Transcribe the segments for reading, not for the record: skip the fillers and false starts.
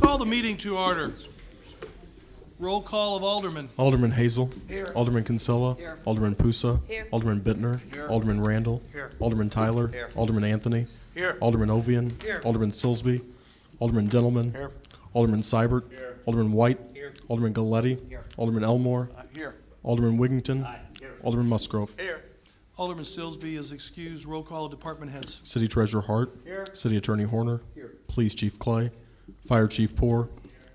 Call the meeting to order. Roll call of aldermen. Alderman Hazel. Here. Alderman Kinsella. Here. Alderman Pusa. Here. Alderman Bittner. Here. Alderman Randall. Here. Alderman Tyler. Here. Alderman Anthony. Here. Alderman Ovian. Here. Alderman Silsby. Alderman Dintelman. Here. Alderman Seibert. Here. Alderman White. Here. Alderman Galletti. Here. Alderman Elmore. Here. Alderman Wigington. Here. Alderman Musgrove. Here. Alderman Silsby is excused. Roll call of department heads. City Treasurer Hart. Here. City Attorney Horner. Here. Police Chief Clay. Fire Chief Poor.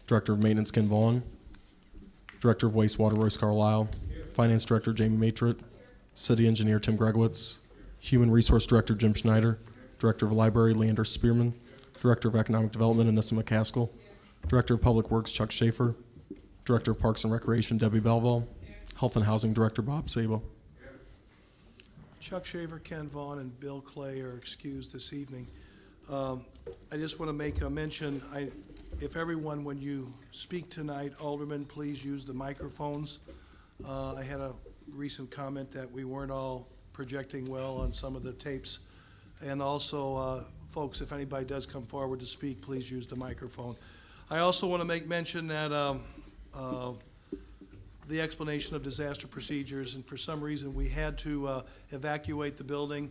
Director of Maintenance Ken Vaughn. Director of Wastewater Royce Carlisle. Finance Director Jamie Matrit. City Engineer Tim Gregowitz. Human Resource Director Jim Schneider. Director of Library Leander Spearman. Director of Economic Development Anissa McCaskill. Director of Public Works Chuck Schaefer. Director of Parks and Recreation Debbie Belleville. Health and Housing Director Bob Sabo. Chuck Shaver, Ken Vaughn, and Bill Clay are excused this evening. I just want to make a mention, if everyone, when you speak tonight, Alderman, please use the microphones. I had a recent comment that we weren't all projecting well on some of the tapes. And also, folks, if anybody does come forward to speak, please use the microphone. I also want to make mention that the explanation of disaster procedures, and for some reason we had to evacuate the building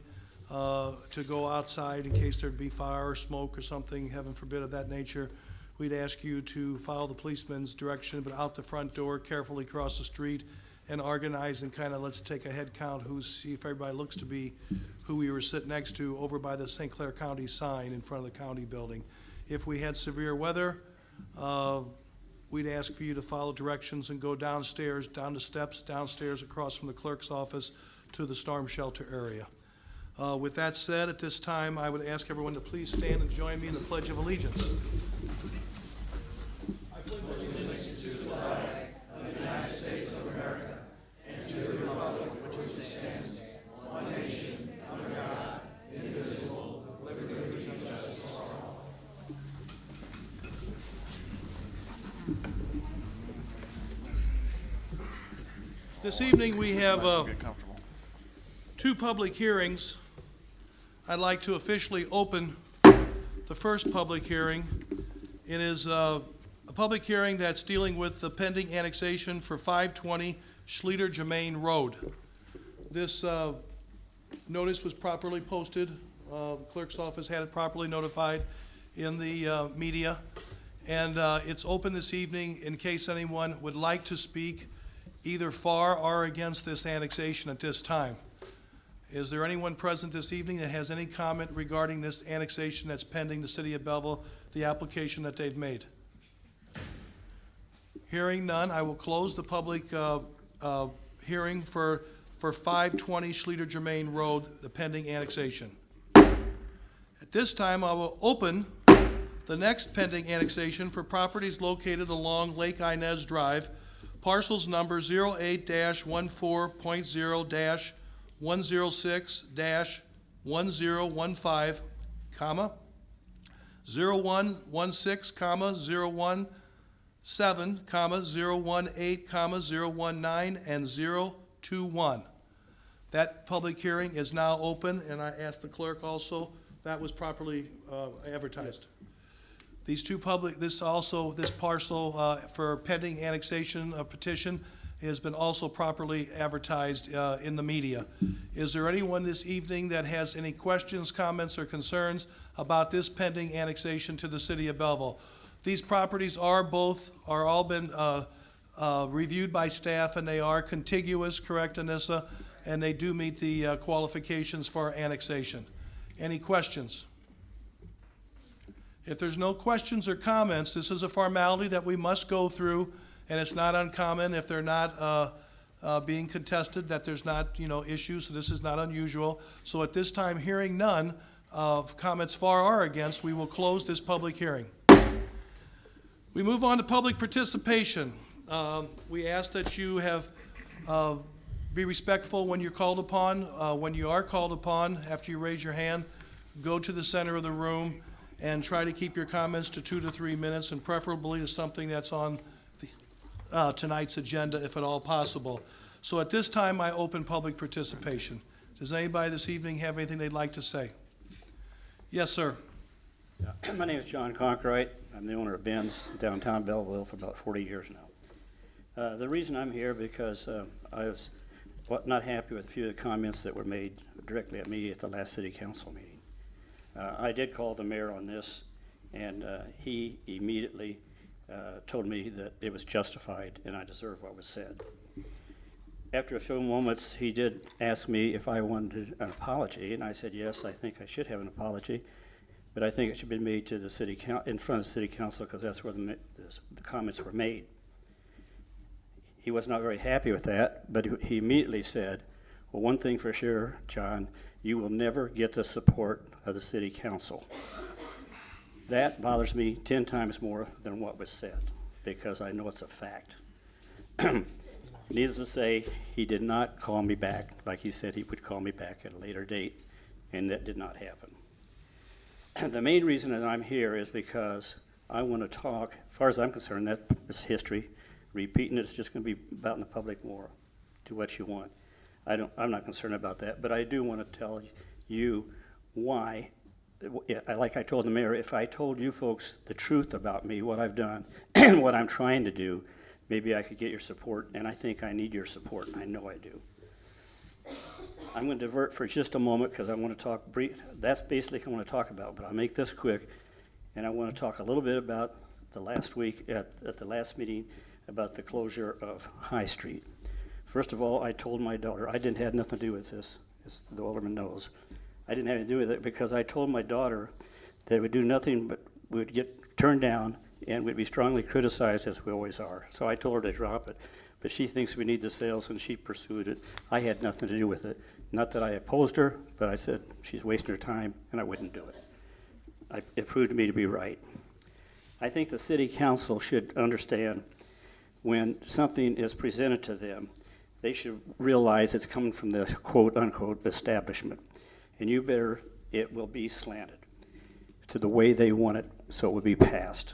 to go outside in case there'd be fire or smoke or something, heaven forbid, of that nature. We'd ask you to follow the policeman's direction, but out the front door, carefully cross the street, and organize and kind of let's take a head count, see if everybody looks to be who we were sitting next to over by the St. Clair County sign in front of the county building. If we had severe weather, we'd ask for you to follow directions and go downstairs, down the steps, downstairs across from the clerk's office to the storm shelter area. With that said, at this time, I would ask everyone to please stand and join me in the Pledge of Allegiance. This evening we have two public hearings. I'd like to officially open the first public hearing. It is a public hearing that's dealing with the pending annexation for 520 Schleter Germain Road. This notice was properly posted. The clerk's office had it properly notified in the media. And it's open this evening in case anyone would like to speak either for or against this annexation at this time. Is there anyone present this evening that has any comment regarding this annexation that's pending the City of Belleville, the application that they've made? Hearing none, I will close the public hearing for 520 Schleter Germain Road, the pending annexation. At this time, I will open the next pending annexation for properties located along Lake Inez Drive, parcels number 08-14.0-106-1015, comma, 0116, comma, 017, comma, 018, comma, 019, and 021. That public hearing is now open, and I asked the clerk also, that was properly advertised. These two public, this parcel for pending annexation petition has been also properly advertised in the media. Is there anyone this evening that has any questions, comments, or concerns about this pending annexation to the City of Belleville? These properties are all been reviewed by staff, and they are contiguous, correct, Anissa? And they do meet the qualifications for annexation. Any questions? If there's no questions or comments, this is a formality that we must go through, and it's not uncommon if they're not being contested, that there's not, issues, so this is not unusual. So at this time, hearing none of comments for or against, we will close this public hearing. We move on to public participation. We ask that you be respectful when you're called upon. When you are called upon, after you raise your hand, go to the center of the room and try to keep your comments to 2 to 3 minutes, and preferably to something that's on tonight's agenda, if at all possible. So at this time, I open public participation. Does anybody this evening have anything they'd like to say? Yes, sir. My name is John Conkroyd. I'm the owner of Ben's downtown Belleville for about 40 years now. The reason I'm here because I was not happy with a few of the comments that were made directly at me at the last city council meeting. I did call the mayor on this, and he immediately told me that it was justified and I deserved what was said. After a few moments, he did ask me if I wanted an apology, and I said, yes, I think I should have an apology, but I think it should be made to the city in front of the city council because that's where the comments were made. He was not very happy with that, but he immediately said, well, one thing for sure, John, you will never get the support of the city council. That bothers me 10 times more than what was said, because I know it's a fact. Needless to say, he did not call me back like he said he would call me back at a later date, and that did not happen. The main reason that I'm here is because I want to talk, as far as I'm concerned, that's history. Repeating it's just going to be about in the public more. Do what you want. I'm not concerned about that, but I do want to tell you why. Like I told the mayor, if I told you folks the truth about me, what I've done, and what I'm trying to do, maybe I could get your support, and I think I need your support. I know I do. I'm going to divert for just a moment because I want to talk brief. That's basically what I want to talk about, but I'll make this quick, and I want to talk a little bit about the last week at the last meeting about the closure of High Street. First of all, I told my daughter, I didn't have nothing to do with this, as the alderman knows. I didn't have anything to do with it because I told my daughter that it would do nothing but we would get turned down and we'd be strongly criticized as we always are. So I told her to drop it, but she thinks we need the sales and she pursued it. I had nothing to do with it. Not that I opposed her, but I said she's wasting her time and I wouldn't do it. It proved to me to be right. I think the city council should understand when something is presented to them, they should realize it's coming from the quote unquote establishment. And it will be slanted to the way they want it so it will be passed.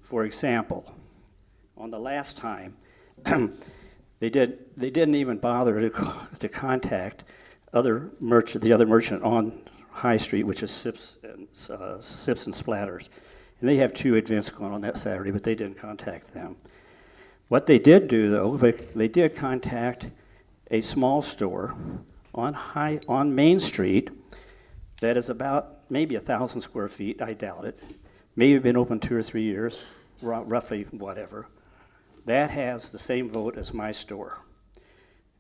For example, on the last time, they didn't even bother to contact the other merchant on High Street, which is Sips and Splatters. And they have 2 events going on that Saturday, but they didn't contact them. What they did do, though, they did contact a small store on Main Street that is about maybe 1,000 square feet. I doubt it. Maybe been open 2 or 3 years, roughly whatever. That has the same vote as my store.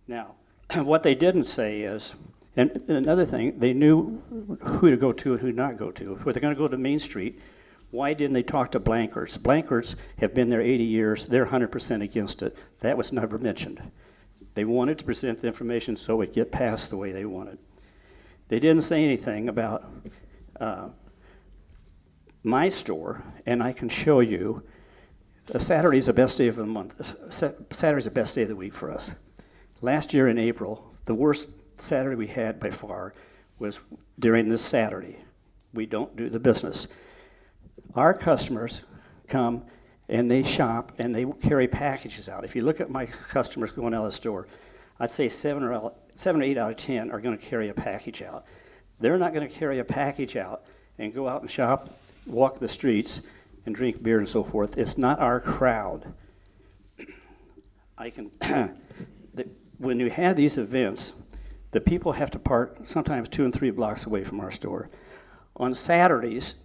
Now, what they didn't say is, and another thing, they knew who to go to and who not go to. If they're going to go to Main Street, why didn't they talk to Blankards? Blankards have been there 80 years. They're 100% against it. That was never mentioned. They wanted to present the information so it would get passed the way they wanted. They didn't say anything about my store, and I can show you. Saturday's the best day of the month. Saturday's the best day of the week for us. Last year in April, the worst Saturday we had by far was during this Saturday. We don't do the business. Our customers come and they shop and they carry packages out. If you look at my customers going out of the store, I'd say 7 or 8 out of 10 are going to carry a package out. They're not going to carry a package out and go out and shop, walk the streets, and drink beer and so forth. It's not our crowd. When you have these events, the people have to park sometimes 2 and 3 blocks away from our store. On Saturdays,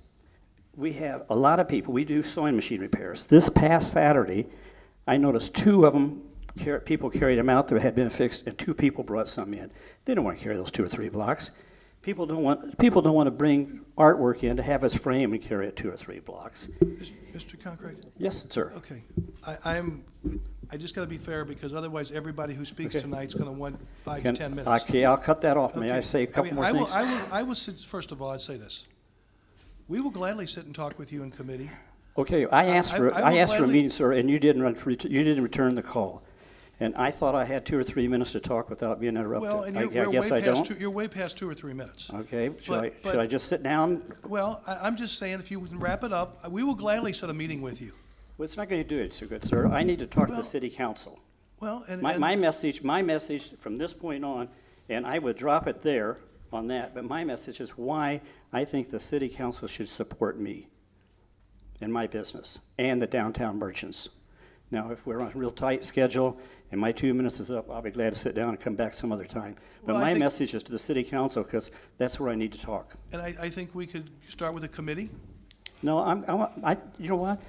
we have a lot of people. We do sewing machine repairs. This past Saturday, I noticed 2 of them, people carried them out that had been fixed, and 2 people brought some in. They don't want to carry those 2 or 3 blocks. People don't want to bring artwork in to have us frame and carry it 2 or 3 blocks. Mr. Concrete? Yes, sir. Okay. I just got to be fair because otherwise everybody who speaks tonight's going to want 5 to 10 minutes. Okay, I'll cut that off. May Okay. I say a couple more things? I will sit, first of all, I'd say this. We will gladly sit and talk with you in committee. Okay, I asked for I will a gladly- meeting, sir, and you didn't return the call. And I thought I had 2 or 3 minutes to talk without being interrupted. Well, and I you're guess way I past don't. you're way past 2 or 3 minutes. Okay, But- should I just sit down? Well, I'm just saying, if you can wrap it up, we will gladly set a meeting with you. Well, it's not going to do it so good, sir. I need to talk to Well, the city council. Well, and My message from this point on, and I would drop it there on that, but my message is why I think the city council should support me. in my business and the downtown merchants. Now, if we're on a real tight schedule and my 2 minutes is up, I'll be glad to sit down and come back some other time. But Well, I my think- message is to the city council, because that's where I need to talk. And I think we could start with a committee. No, you know what?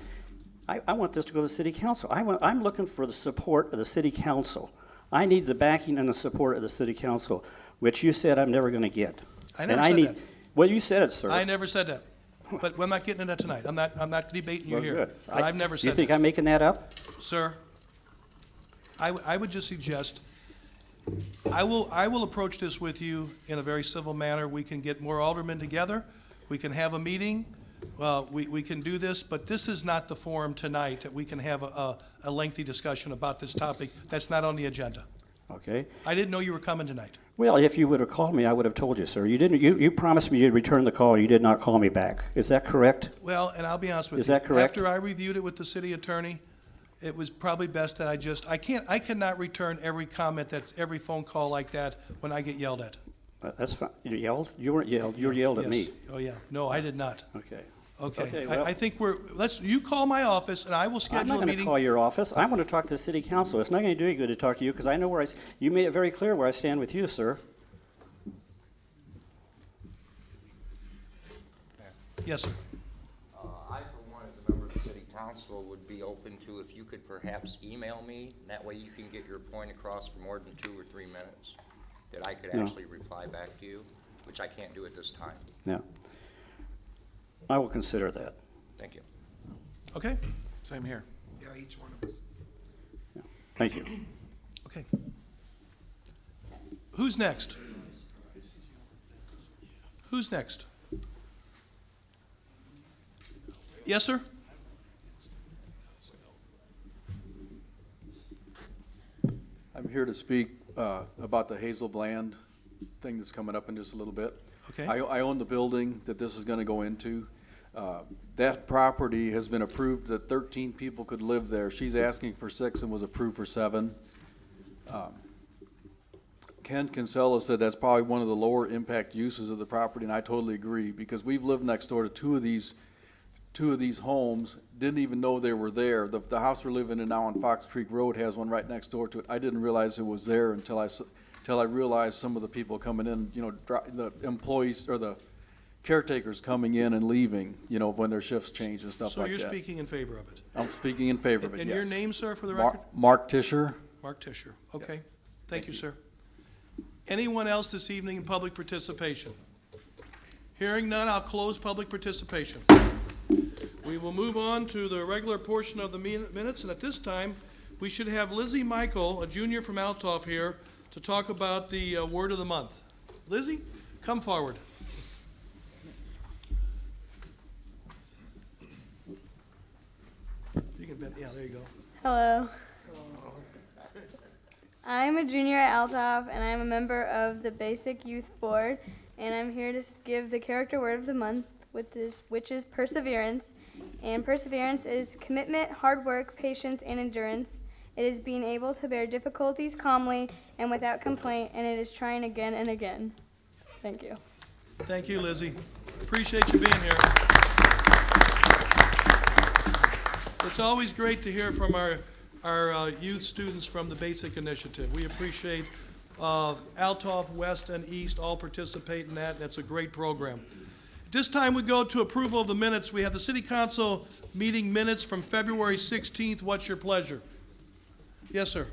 I want this to go to the city council. I'm looking for the support of the city council. I need the backing and the support of the city council, which you said I'm never going to get. I never And said need, that. Well, you said it, sir. I never said that. But we're not getting into that tonight. I'm not debating you Well, here. good. But I've never You said think that. I'm making that up? Sir, I would just suggest, I will approach this with you in a very civil manner. We can get more aldermen together. We can have a meeting. We can do this, but this is not the forum tonight that we can have a lengthy discussion about this topic. That's not on the agenda. Okay. I didn't know you were coming tonight. Well, if you would have called me, I would have told you, sir. You didn't. You promised me you'd return the call. You did not call me back. Is that correct? Well, and I'll be honest with you. Is that correct? After I reviewed it with the city attorney, it was probably best that I cannot return every comment every phone call like that when I get yelled at. That's fine. You yelled? You weren't yelled. You were yelled at me. Yes. Oh, yeah. No, I did not. Okay. Okay. well, I think you call my office and I will I'm schedule not a going to meeting. call your office. I want to talk to the city council. It's not going to do any good to talk to you, because I know you made it very clear where I stand with you, sir. Yes, sir. I, for one, as a member of the city council, would be open to if you could perhaps email me. That way you can get your point across for more than 2 or 3 minutes, that I could No. actually reply back to you, which I can't do at this time. Yeah. I will consider that. Thank you. Okay. Same here. Yeah, each one of us. Thank you. Okay. Who's next? Who's next? Yes, sir? I'm here to speak about the Hazel Bland thing that's coming up in just a little bit. Okay. I own the building that this is going to go into. That property has been approved that 13 people could live there. She's asking for 6 and was approved for 7. Ken Kinsella said that's probably one of the lower impact uses of the property, and I totally agree, because we've lived next door to two of these homes, didn't even know they were there. The house we're living in now on Fox Creek Road has one right next door to it. I didn't realize it was there until I realized some of the people coming in, the employees or the caretakers coming in and leaving, when their shifts change and stuff So like you're that. speaking in favor of it? I'm speaking in favor of it, And yes. your name, sir, for the record? Mark Tischer. Mark Tischer. Okay. Yes. Thank you, sir. Anyone else this evening in public participation? Hearing none, I'll close public participation. We will move on to the regular portion of the minutes, and at this time, we should have Lizzie Michael, a junior from Altoff, here to talk about the word of the month. Lizzie, come forward. You can bend, yeah, there you go. Hello. I'm a junior at Altoff, and I'm a member of the Basic Youth Board, and I'm here to give the character word of the month, which is perseverance. And perseverance is commitment, hard work, patience, and endurance. It is being able to bear difficulties calmly and without complaint, and it is trying again and again. Thank you. Thank you, Lizzie. Appreciate you being here. It's always great to hear from our youth students from the Basic Initiative. We appreciate Altoff, West, and East all participate in that, and it's a great program. At this time, we go to approval of the minutes. We have the City Council meeting minutes from February 16th. What's your pleasure? Yes, sir.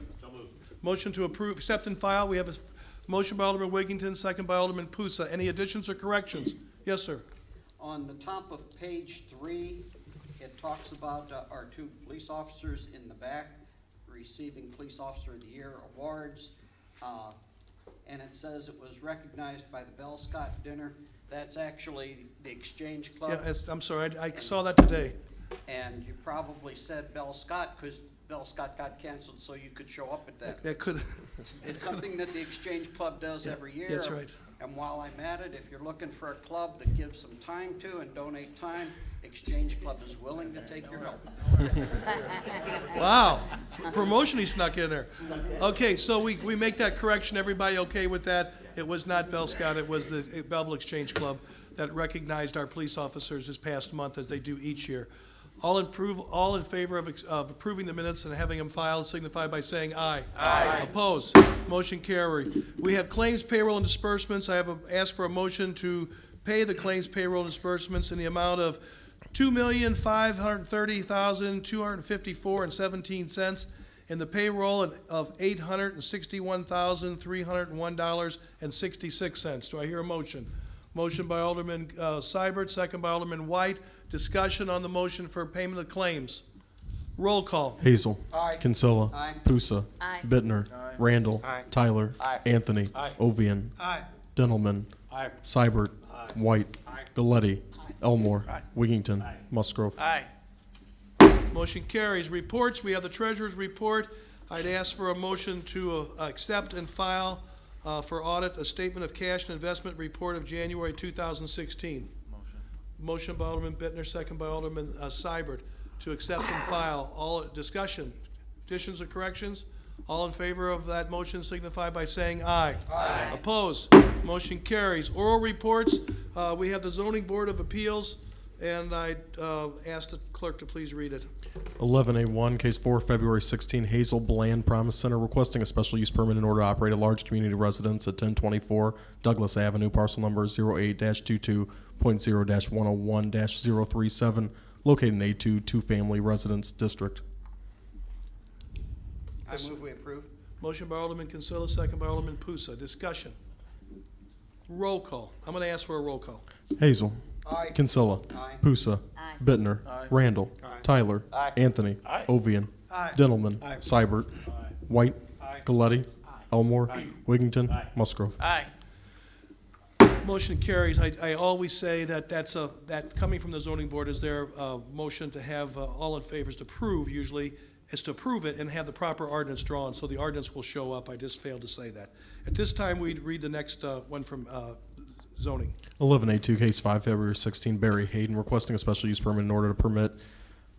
Motion to approve, accept and file. We have a motion by Alderman Wiggington, second by Alderman Pusa. Any additions or corrections? Yes, sir. On the top of page 3, it talks about our 2 police officers in the back receiving Police Officer of the Year awards. And it says it was recognized by the Bell Scott dinner. That's actually the Exchange Club. Yeah, I'm sorry, I saw that today. And you probably said Bell Scott because Bell Scott got canceled so you could show up at that. That could, It's something that the Exchange Club does every year. that's right. And while I'm at it, if you're looking for a club to give some time to and donate time, Exchange Club is willing to take your help. Wow, promotion he snuck in there. Okay, so we make that correction. Everybody okay with that? It was not Bell Scott, it was the Belleville Exchange Club that recognized our police officers this past month, as they do each year. All in favor of approving the minutes and having them filed signify by saying aye. Aye. Opposed? Motion carried. We have claims, payroll, and disbursements. I have asked for a motion to pay the claims, payroll, and disbursements in the amount of $2,530,254.17 and the payroll of $861,301.66. Do I hear a motion? Motion by Alderman Seibert, second by Alderman White. Discussion on the motion for payment of claims. Roll call. Hazel. Aye. Kinsella. Aye. Pusa. Aye. Bittner. Randall. Tyler. Anthony. Ovian. Dentelman. Seibert. White. Galletti. Elmore. Wiggington. Musgrove. Motion carries. Reports, we have the treasurer's report. I'd ask for a motion to accept and file for audit a statement of cash and investment report of January 2016. Motion by Alderman Bittner, second by Alderman Seibert, to accept and file. All discussion, additions or corrections? All in favor of that motion signify by saying aye. Aye. Opposed? Motion carries. Oral reports, we have the Zoning Board of Appeals, and I ask the clerk to please read it. 11A1, Case 4, February 16, Hazel Bland Promise Center, requesting a special use permit in order to operate a large community residence at 1024 Douglas Avenue, parcel number 08-22.0-101-037, located in A2 two-family residence district. I move we approve. Motion by Alderman Kinsella, second by Alderman Pusa. Discussion. Roll call. I'm going to ask for a roll call. Hazel. Aye. Kinsella. Aye. Pusa. Bittner. Randall. Tyler. Anthony. Ovian. Dentelman. Seibert. White. Galletti. Elmore. Wiggington. Musgrove. Motion carries. I always say that that coming from the zoning board is their motion to have all in favor is to approve, usually is to approve it and have the proper ordinance drawn, so the ordinance will show up. I just failed to say that. At this time, we'd read the next one from zoning. 11A2, Case 5, February 16, Barry Hayden, requesting a special use permit in order to permit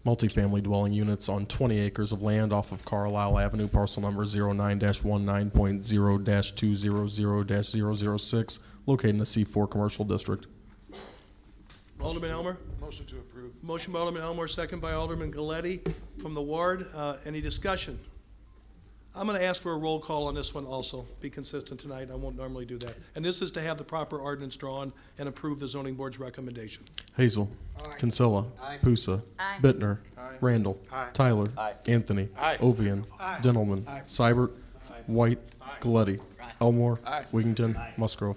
multifamily dwelling units on 20 acres of land off of Carlisle Avenue, parcel number 09-19.0-200-006, located in the C4 Commercial District. Alderman Elmer? Motion to approve. Motion by Alderman Elmore, second by Alderman Galletti from the ward. Any discussion? I'm going to ask for a roll call on this one also. Be consistent tonight. I won't normally do that. And this is to have the proper ordinance drawn and approve the zoning board's recommendation. Hazel. Kinsella. Aye. Pusa. Bittner. Randall. Tyler. Anthony. Ovian. Dentelman. Seibert. White. Galletti. Elmore. Wiggington. Musgrove.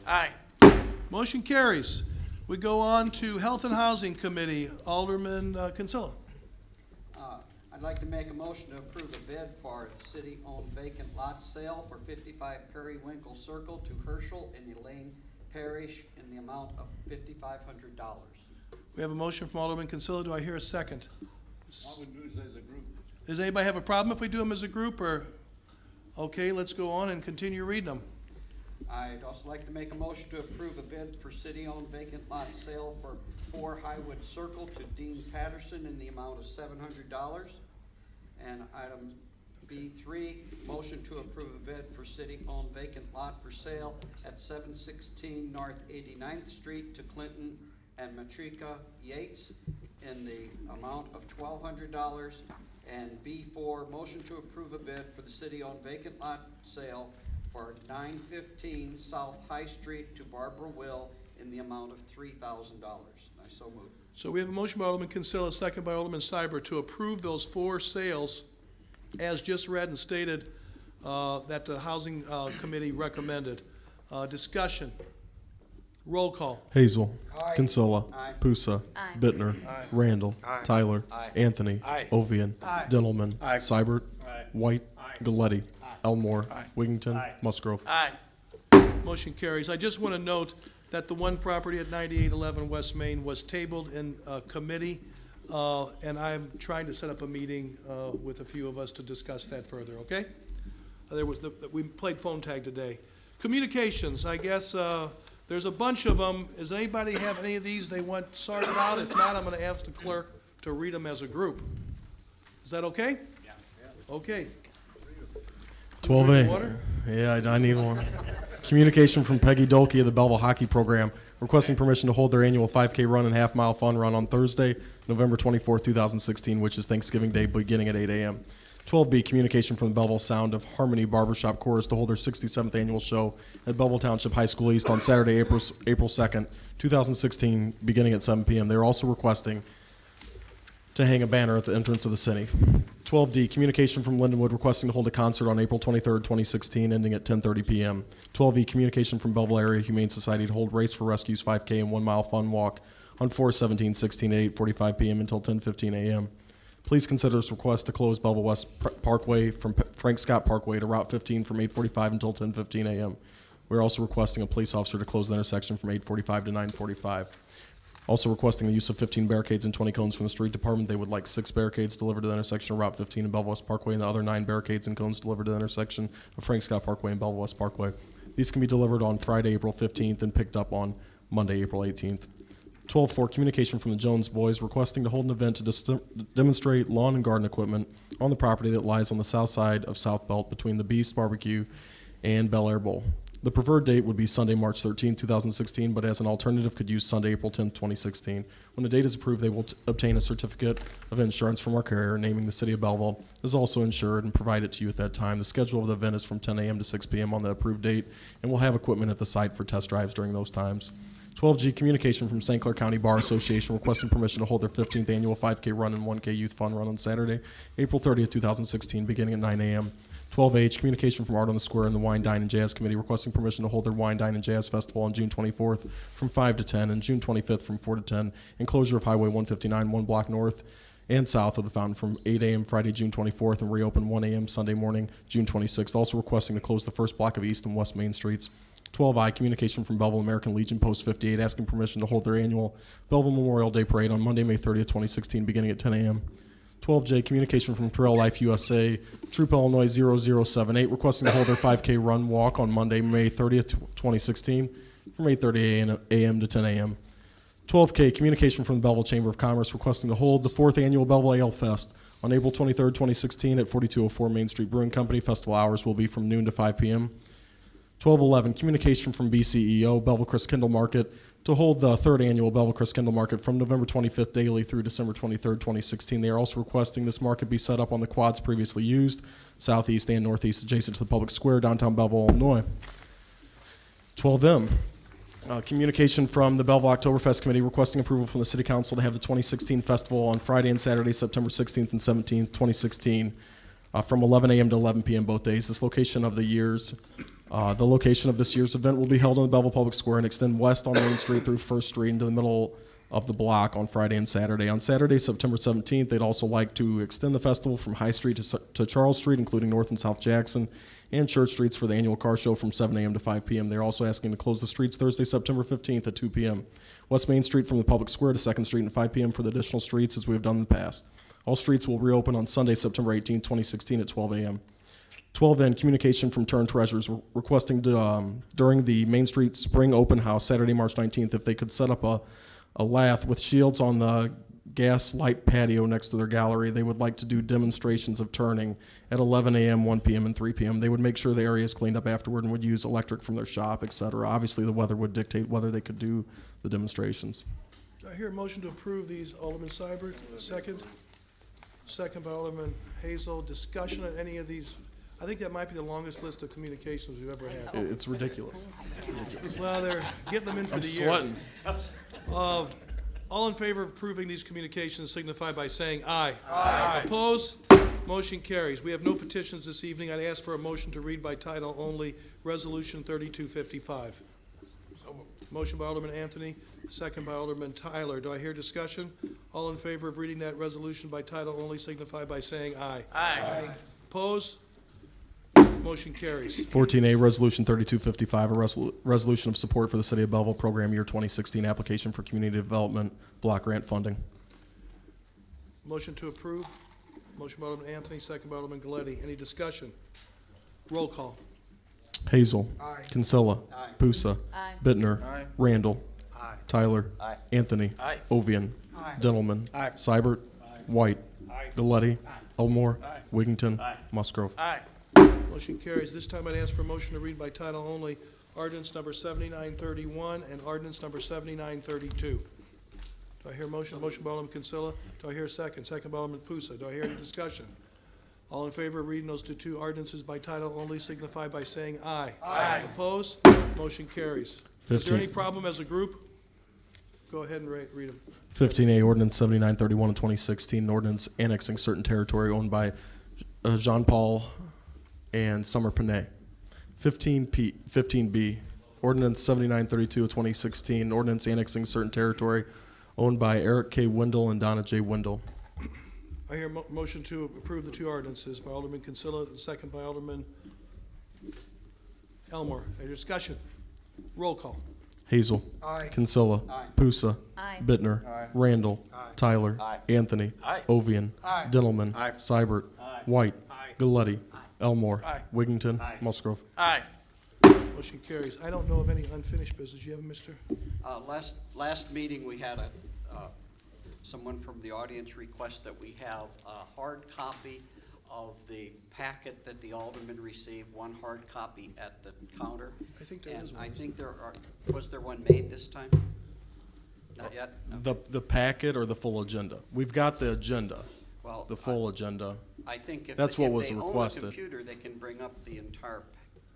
Motion carries. We go on to Health and Housing Committee. Alderman Kinsella. I'd like to make a motion to approve a bid for city-owned vacant lot sale for 55 Periwinkle Circle to Herschel and Elaine Parrish in the amount of $5,500. We have a motion from Alderman Kinsella. Do I hear a second? All we do is as a group. Does anybody have a problem if we do them as a group, or? Okay, let's go on and continue reading them. I'd also like to make a motion to approve a bid for city-owned vacant lot sale for 4 Highwood Circle to Dean Patterson in the amount of $700. And item B3, motion to approve a bid for city-owned vacant lot for sale at 716 North 89th Street to Clinton and Matrika Yates in the amount of $1,200. And B4, motion to approve a bid for the city-owned vacant lot sale for 915 South High Street to Barbara Will in the amount of $3,000. I so move. So we have a motion by Alderman Kinsella, second by Alderman Seibert, to approve those 4 sales as just read and stated that the Housing Committee recommended. Discussion. Roll call. Hazel. Kinsella. Aye. Pusa. Bittner. Randall. Tyler. Anthony. Ovian. Dentelman. Seibert. White. Galletti. Elmore. Wiggington. Musgrove. Motion carries. I just want to note that the one property at 9811 West Main was tabled in committee, and I'm trying to set up a meeting with a few of us to discuss that further, okay? We played phone tag today. Communications, I guess there's a bunch of them. Does anybody have any of these they want sorted out? If not, I'm going to ask the clerk to read them as a group. Is that okay? Yeah. Okay. 12A. Yeah, I need one. Communication from Peggy Dolke of the Belleville Hockey Program requesting permission to hold their annual 5K run and half-mile fun run on Thursday, November 24, 2016, which is Thanksgiving Day, beginning at 8 a.m. 12B, communication from the Belleville Sound of Harmony Barbershop Chorus to hold their 67th annual show at Belleville Township High School East on Saturday, April 2nd, 2016, beginning at 7 p.m. They're also requesting to hang a banner at the entrance of the city. 12D, communication from Lindenwood requesting to hold a concert on April 23rd, 2016, ending at 10:30 p.m. 12E, communication from Belleville Area Humane Society to hold Race for Rescues 5K and 1 mile fun walk on 4/17/16 at 8:45 p.m. until 10:15 a.m. Please consider this request to close Belleville West Parkway from Frank Scott Parkway to Route 15 from 8:45 until 10:15 a.m. We're also requesting a police officer to close the intersection from 8:45 to 9:45. Also requesting the use of 15 barricades and 20 cones from the street department. They would like 6 barricades delivered to the intersection of Route 15 and Belleville West Parkway, and the other 9 barricades and cones delivered to the intersection of Frank Scott Parkway and Belleville West Parkway. These can be delivered on Friday, April 15th, and picked up on Monday, April 18th. 12-4, communication from the Jones Boys requesting to hold an event to demonstrate lawn and garden equipment on the property that lies on the south side of South Belt between the Beast Barbecue and Bel Air Bowl. The preferred date would be Sunday, March 13, 2016, but as an alternative could use Sunday, April 10, 2016. When the date is approved, they will obtain a certificate of insurance from our carrier naming the City of Belleville is also insured and provide it to you at that time. The schedule of the event is from 10 a.m. to 6 p.m. on the approved date, and we'll have equipment at the site for test drives during those times. 12G, communication from St. Clair County Bar Association requesting permission to hold their 15th annual 5K run and 1K youth fun run on Saturday, April 30th, 2016, beginning at 9 a.m. 12H, communication from Art on the Square and the Wine, Dine, and Jazz Committee requesting permission to hold their Wine, Dine, and Jazz Festival on June 24th from 5 to 10 and June 25th from 4 to 10, and closure of Highway 159 1 block north and south of the fountain from 8 a.m. Friday, June 24th, and reopen 1 a.m. Sunday morning, June 26th. Also requesting to close the first block of East and West Main Streets. 12I, communication from Belleville American Legion Post 58 asking permission to hold their annual Belleville Memorial Day Parade on Monday, May 30th, 2016, beginning at 10 a.m. 12J, communication from Trail Life USA, Troop Illinois 0078, requesting to hold their 5K run walk on Monday, May 30th, 2016, from 8:30 a.m. to 10 a.m. 12K, communication from the Belleville Chamber of Commerce, requesting to hold the 4th Annual Belleville Ale Fest on April 23rd, 2016, at 4204 Main Street Brewing Company. Festival hours will be from noon to 5 p.m. 1211, communication from BCEO, Belleville Christkindl Market, to hold the 3rd Annual Belleville Christkindl Market from November 25th daily through December 23rd, 2016. They are also requesting this market be set up on the quads previously used, southeast and northeast, adjacent to the public square, downtown Belleville, Illinois. 12M, communication from the Belleville Oktoberfest Committee requesting approval from the City Council to have the 2016 festival on Friday and Saturday, September 16th and 17th, 2016, from 11 a.m. to 11 p.m. both days. The location of this year's event will be held on the Belleville Public Square and extend west on Main Street through First Street into the middle of the block on Friday and Saturday. On Saturday, September 17th, they'd also like to extend the festival from High Street to Charles Street, including North and South Jackson, and Church Streets for the annual car show from 7 a.m. to 5 p.m. They're also asking to close the streets Thursday, September 15th at 2 p.m. West Main Street from the Public Square to 2nd Street and 5 p.m. for the additional streets as we have done in the past. All streets will reopen on Sunday, September 18th, 2016 at 12 a.m. 12N, communication from Turn Treasures requesting during the Main Street Spring Open House, Saturday, March 19th, if they could set up a lath with shields on the gas light patio next to their gallery. They would like to do demonstrations of turning at 11 a.m., 1 p.m., and 3 p.m. They would make sure the area is cleaned up afterward and would use electric from their shop, etc. Obviously, the weather would dictate whether they could do the demonstrations. Do I hear a motion to approve these? Alderman Seibert, second. Second by Alderman Hazel. Discussion on any of these? I think that might be the longest list of communications we've ever had. It's ridiculous. Well, they're getting them in for I'm the sweating. year. All in favor of approving these communications signify by saying aye. Aye. Opposed? Motion carries. We have no petitions this evening. I'd ask for a motion to read by title only, Resolution 3255. Motion by Alderman Anthony, second by Alderman Tyler. Do I hear discussion? All in favor of reading that resolution by title only signify by saying aye. Aye. Opposed? Motion carries. 14A, Resolution 3255, a resolution of support for the City of Belleville Program Year 2016 application for community development block grant funding. Motion to approve. Motion by Alderman Anthony, second by Alderman Galetti. Any discussion? Roll call. Hazel. Aye. Kinsella. Aye. Pusa. Aye. Bittner. Aye. Randall. Aye. Tyler. Aye. Anthony. Aye. Ovian. Aye. Dentelman. Aye. Seibert. White. Aye. Galetti. Elmore. Aye. Wigington. Aye. Musgrove. Aye. Motion carries. This time I'd ask for a motion to read by title only ordinance number 7931 and ordinance number 7932. Do I hear a motion? Motion by Alderman Kinsella. Do I hear a second? Second by Alderman Pusa. Do I hear any discussion? All in favor of reading those two ordinances by title only signify by saying aye. Aye. Opposed? Motion carries. Is there any problem as a group? Go ahead and read them. 15A ordinance 7931 of 2016, an ordinance annexing certain territory owned by Jean Paul and Summer Panay. 15B ordinance 7932 of 2016, an ordinance annexing certain territory owned by Eric K. Wendell and Donna J. Wendell. I hear a motion to approve the two ordinances by Alderman Kinsella, and second by Alderman Elmore. Any discussion? Roll call. Hazel. Aye. Kinsella. Aye. Pusa. Aye. Bittner. Randall. Tyler. Anthony. Ovian. Dintelman. Seibert. White. Galletti. Elmore. Wigington. Musgrove. Motion carries. I don't know of any unfinished business. You have, Mr.? Last meeting, we had someone from the audience request that we have a hard copy of the packet that the alderman received, one hard copy at the counter. I think there is And one. I think was there one made this time? Not yet? No. The packet or the full agenda? We've got the agenda, Well, the full agenda. I think if That's what was they own a requested. computer, they can bring up the entire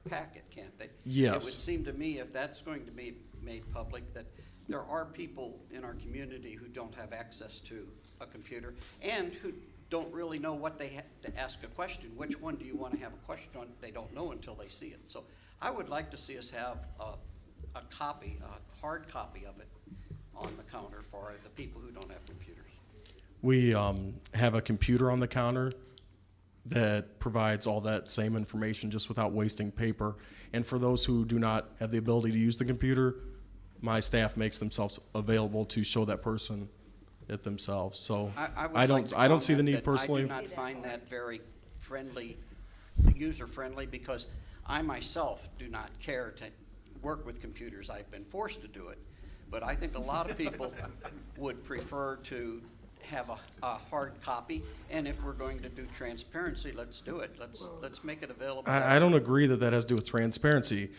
packet, can't they? Yes. It would seem to me, if that's going to be made public, that there are people in our community who don't have access to a computer and who don't really know what they have to ask a question. Which one do you want to have a question on? They don't know until they see it. So I would like to see us have a copy, a hard copy of it on the counter for the people who don't have computers. We have a computer on the counter that provides all that same information just without wasting paper. And for those who do not have the ability to use the computer, my staff makes themselves available to show that person it themselves. So would I like to don't see the comment need that personally. I do not find that very friendly, user-friendly, because I myself do not care to work with computers. I've been forced to do it. But I think a lot of people would prefer to have a hard copy. And if we're going to do transparency, let's do it. Let's make it available. I don't agree that that has to do with transparency.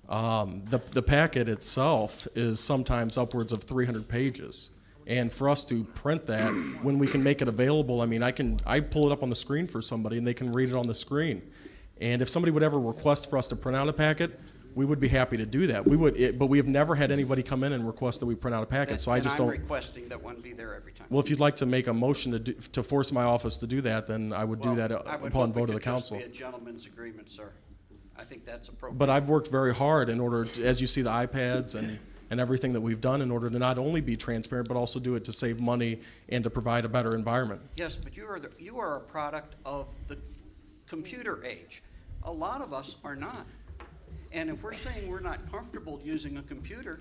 The packet itself is sometimes upwards of 300 pages. And for us to print that, when we can make it available, I mean, I pull it up on the screen for somebody and they can read it on the screen. And if somebody would ever request for us to print out a packet, we would be happy to do that. But we have never had anybody come in and request that we print out a packet, so I just I'm don't. requesting that one be there every time. Well, if you'd like to make a motion to force my office to do that, then I would do that I would upon hope it vote of the could just council. be a gentleman's agreement, sir. I think that's appropriate. But I've worked very hard in order to, as you see the iPads and everything that we've done in order to not only be transparent, but also do it to save money and to provide a better environment. Yes, but you are a product of the computer age. A lot of us are not. And if we're saying we're not comfortable using a computer,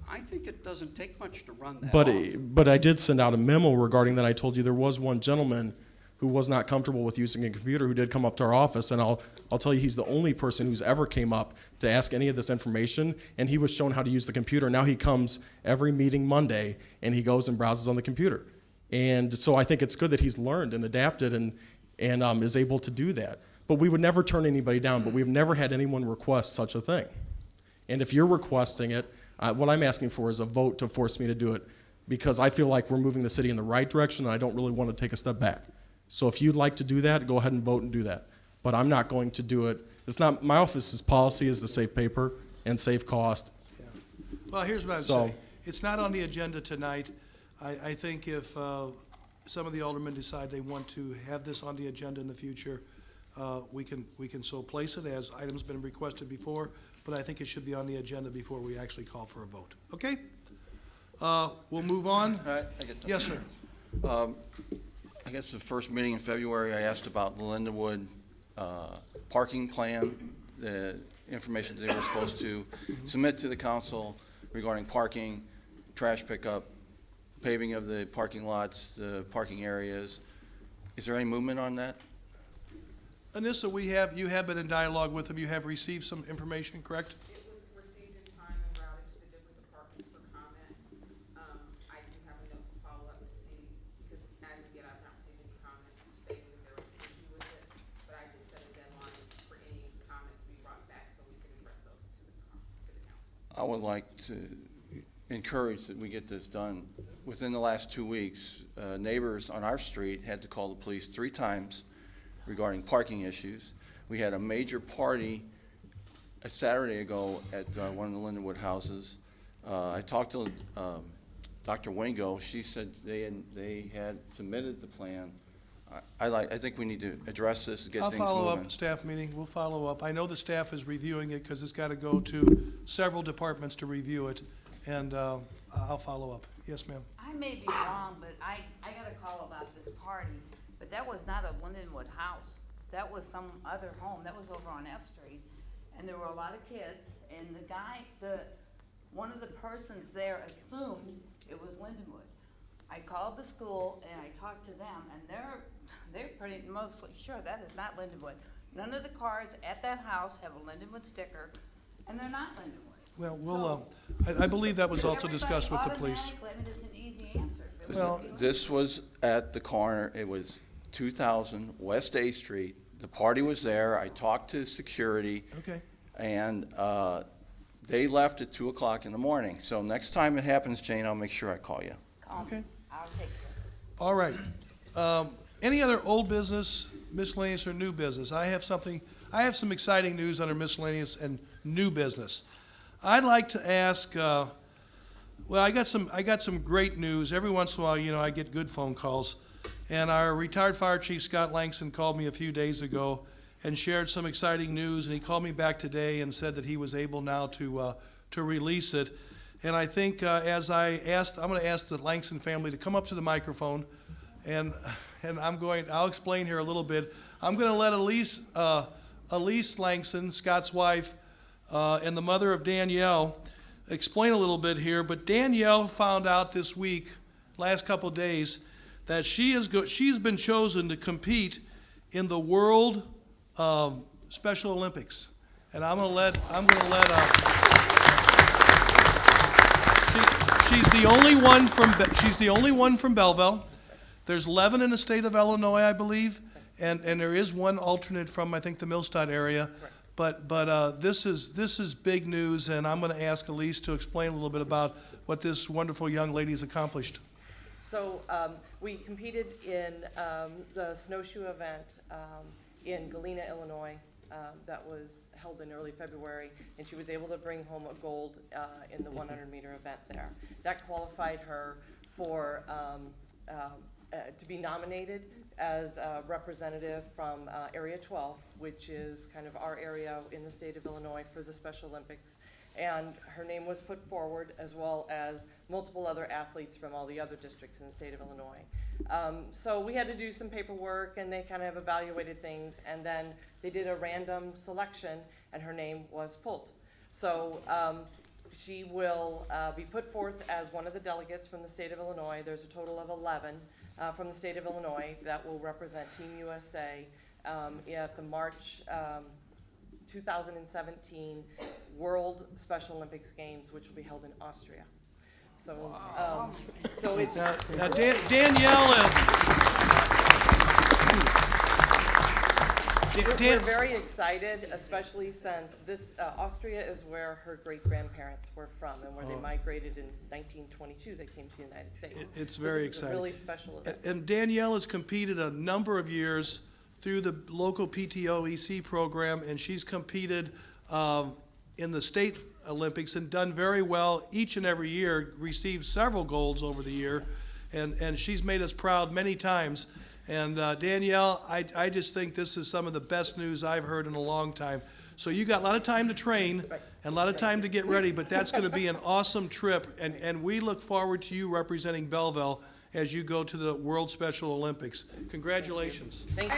I think it doesn't take much to run that off. But I did send out a memo regarding that. I told you there was one gentleman who was not comfortable with using a computer who did come up to our office, and I'll tell you he's the only person who's ever came up to ask any of this information, and he was shown how to use the computer. Now he comes every meeting Monday and he goes and browses on the computer. And so I think it's good that he's learned and adapted and is able to do that. But we would never turn anybody down, but we've never had anyone request such a thing. And if you're requesting it, what I'm asking for is a vote to force me to do it, because I feel like we're moving the city in the right direction and I don't really want to take a step back. So if you'd like to do that, go ahead and vote and do that. But I'm not going to do it. It's not, my office's policy is to save paper and save cost. Yeah. Well, here's what I'd say. It's not on the agenda tonight. I think if some of the aldermen decide they want to have this on the agenda in the future, we can so place it as items been requested before, but I think it should be on the agenda before we actually call for a vote. Okay? We'll move on. I get something. Yes, sir. I guess the first meeting in February, I asked about the Lindenwood parking plan, the information they were supposed to submit to the council regarding parking, trash pickup, paving of the parking lots, the parking areas. Is there any movement on that? Anissa, you have been in dialogue with them. You have received some information, correct? It was received in time and routed to the different departments for comment. I do have a note to follow up to see, because as of yet, I've not received any comments stating that there was an issue with it. But I did set a deadline for any comments to be brought back so we could address those to the like to encourage that we get this done. Within the last 2 weeks, neighbors on our street had to call the police 3 times regarding parking issues. We had a major party a Saturday ago at one of the Lindenwood houses. I talked to Dr. Wingo. She said they had submitted the plan. I think we need to address this and get I'll things moving. follow up, staff meeting, we'll follow up. I know the staff is reviewing it because it's got to go to several departments to review it, and I'll follow up. Yes, ma'am. I may be wrong, but I got a call about this party, but that was not a Lindenwood house. That was some other home. That was over on F Street, and there were a lot of kids, and one of the persons there assumed it was Lindenwood. I called the school and I talked to them, and they're pretty mostly sure that is not Lindenwood. None of the cars at that house have a Lindenwood sticker, and they're not Lindenwood. Well, we'll, I believe that was also discussed with the police. Automatically, I mean, it's an easy answer. Well, This was at the corner, it was 2000 West A Street. The party was there, I talked to security, okay. and they left at 2 o'clock in the morning. So next time it happens, Jane, I'll make sure I call you. Call me. Okay. I'll take care. All right. Any other old business, miscellaneous, or new business? I have some exciting news under miscellaneous and new business. I'd like to ask, well, I got some great news. Every once in a while, I get good phone calls. And our retired Fire Chief, Scott Langston, called me a few days ago and shared some exciting news. And he called me back today and said that he was able now to release it. And I think I'm going to ask the Langston family to come up to the microphone. And I'll explain here a little bit. I'm going to let Elise Langston, Scott's wife, and the mother of Danielle, explain a little bit here. But Danielle found out this week, last couple of days, that she's been chosen to compete in the World Special Olympics. And she's the only one from Belleville. There's 11 in the state of Illinois, I believe, and there is one alternate from, I think, the Millstadt area. But this is big news, and I'm going to ask Elise to explain a little bit about what this wonderful young lady's accomplished. So we competed in the snowshoe event in Galena, Illinois. That was held in early February, and she was able to bring home a gold in the 100-meter event there. That qualified her for to be nominated as a representative from Area 12, which is kind of our area in the state of Illinois for the Special Olympics. And her name was put forward, as well as multiple other athletes from all the other districts in the state of Illinois. So we had to do some paperwork, and they kind of evaluated things, and then they did a random selection, and her name was pulled. So she will be put forth as one of the delegates from the state of Illinois. There's a total of 11 from the state of Illinois that will represent Team USA at the March 2017 World Special Olympics Games, which will be held in Austria. So, so it's Now Danielle. We're very excited, especially since this Austria is where her great-grandparents were from, and where they migrated in 1922. They came to the United States. It's So very this is a exciting. really special event. And Danielle has competed a number of years through the local PTO EC program, and she's competed in the state Olympics and done very well each and every year, received several golds over the year, and she's made us proud many times. And Danielle, I just think this is some of the best news I've heard in a long time. So you got a lot of time to train and a lot of time to get ready, but that's going to be an awesome trip, and we look forward to you representing Belleville as you go to the World Special Olympics. Congratulations. Thank you.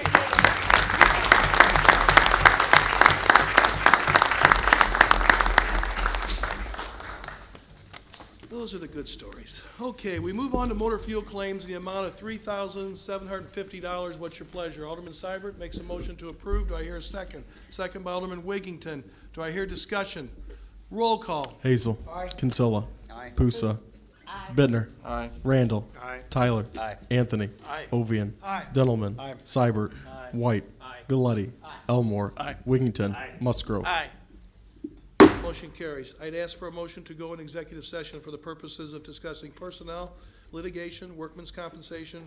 Those are the good stories. Okay, we move on to motor fuel claims in the amount of $3,750. What's your pleasure? Alderman Seibert makes a motion to approve. Do I hear a second? Second by Alderman Wiggington. Do I hear discussion? Roll call. Hazel. Kinsella. Aye. Pusa. Bittner. Aye. Randall. Tyler. Aye. Anthony. Ovian. Dentelman. Seibert. White. Galletti. Elmore. Wiggington. Musgrove. Motion carries. I'd ask for a motion to go in executive session for the purposes of discussing personnel, litigation, workman's compensation,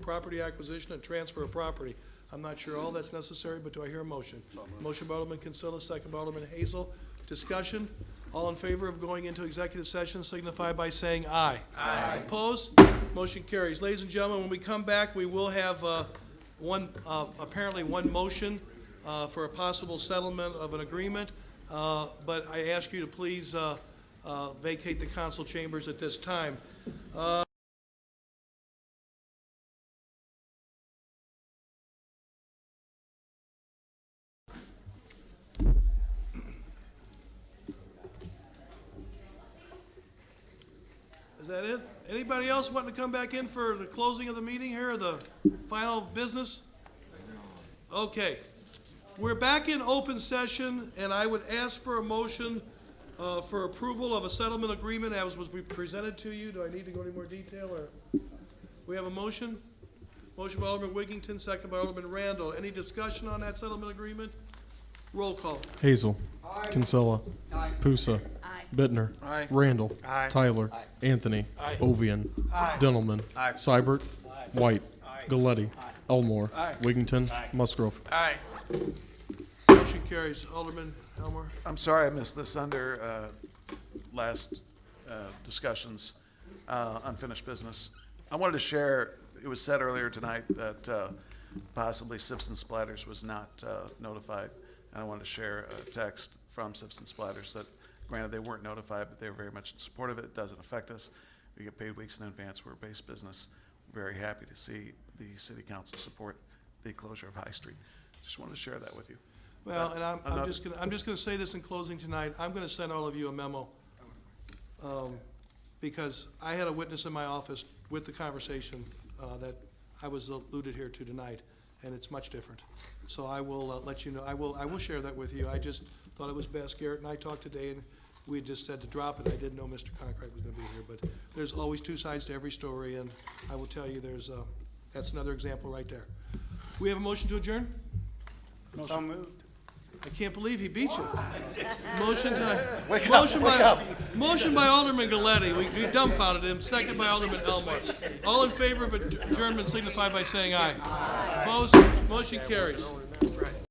property acquisition, and transfer of property. I'm not sure all that's necessary, but do I hear a motion? Motion by Alderman Kinsella, second by Alderman Hazel. Discussion? All in favor of going into executive session signify by saying aye. Aye. Opposed? Motion carries. Ladies and gentlemen, when we come back, we will have apparently one motion for a possible settlement of an agreement, but I ask you to please vacate the council chambers at this time. Is that it? Anybody else wanting to come back in for the closing of the meeting here, or the final business? Okay. We're back in open session, and I would ask for a motion for approval of a settlement agreement as was presented to you. Do I need to go into more detail, or? We have a motion? Motion by Alderman Wiggington, second by Alderman Randall. Any discussion on that settlement agreement? Roll call. Hazel. Kinsella. Pusa. Bittner. Randall. Tyler. Anthony. Ovian. Dintelman. Seibert. White. Galletti. Elmore. Wiggington. Musgrove. Motion carries. Alderman Elmore. I'm sorry I missed this under last discussions, unfinished business. I wanted to share, it was said earlier tonight that possibly Sips and Splatters was not notified. And I wanted to share a text from Sips and Splatters that, granted, they weren't notified, but they were very much in support of it. It doesn't affect us. We get paid weeks in advance. We're a base business. We're very happy to see the city council support the closure of High Street. Just wanted to share that with you. Well, and I'm just gonna say this in closing tonight. I'm gonna send all of you a memo. Because I had a witness in my office with the conversation that I was alluded here to tonight, and it's much different. So I will let you know. I will share that with you. I just thought it was best. Garrett and I talked today, and we just said to drop it. I didn't know Mr. Conkright was gonna be here, but there's always two sides to every story, and I will tell you that's another example right there. We have a motion to adjourn? Motion moved. I can't believe he beat you. Motion by Alderman Galletti. We dumbfounded him. Second by Alderman Elmore. All in favor of adjournment signify by saying aye. Opposed? Motion carries.